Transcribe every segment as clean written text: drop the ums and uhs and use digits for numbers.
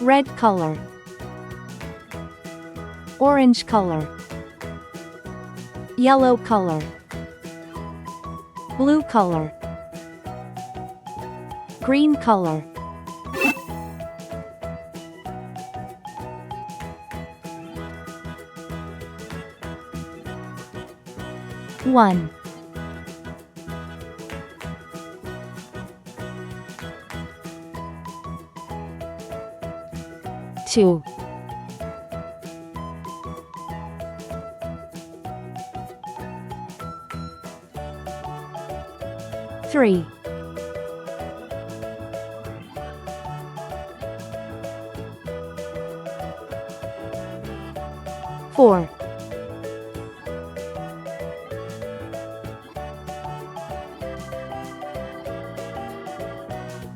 red color, orange color, yellow color, blue color, green color. One, two, three, four,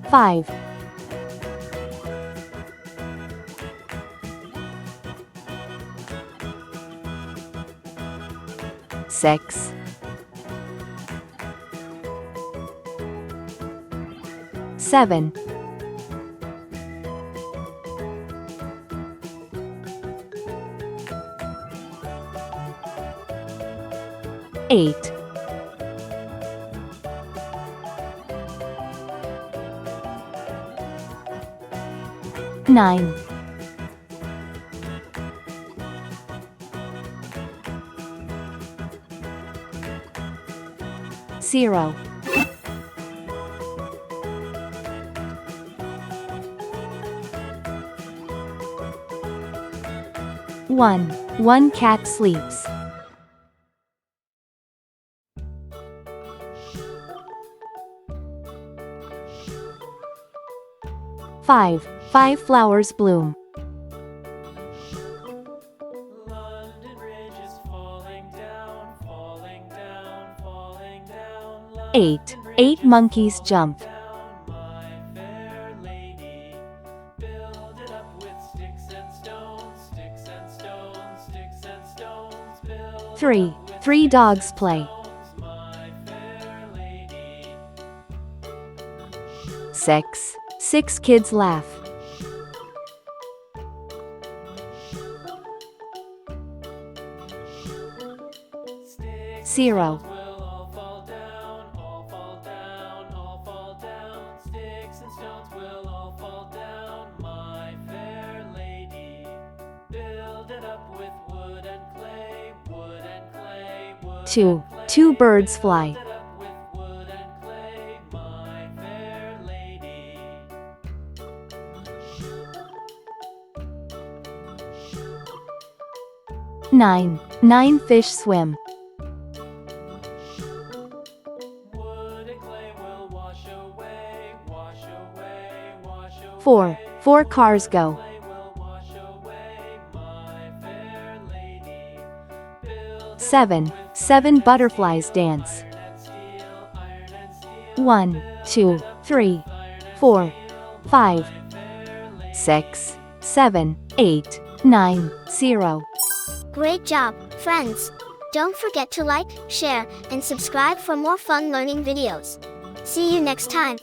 five, six, seven, eight, nine, 0, 1, 1 cat sleeps. 5, 5 flowers bloom. London Bridge is falling down, falling down, falling down. 8, 8 monkeys jump. Down, my fair lady. Build it up with sticks and stones, sticks and stones, sticks and stones. Build 3, 3 dogs play. stones, my fair lady. 6, 6 kids laugh. 0, Will all fall down, all fall down, all fall down. Sticks and stones will all fall down, my fair lady. Build it up with wood and clay, wood and clay, wood 2, and clay. 2 birds fly. Build it up with wood and clay, my fair lady. 9, 9 fish swim. Wood and clay will wash away, wash away, wash away. 4, 4 cars go. Clay will wash away, my fair lady. Build it 7, 7 butterflies dance. iron and steel, iron and steel. 1, 2, 3, 4, 5, 6, 7, 8, 9, 0. Great job, friends! Don't forget to like, share, and subscribe for more fun learning videos. See you next time.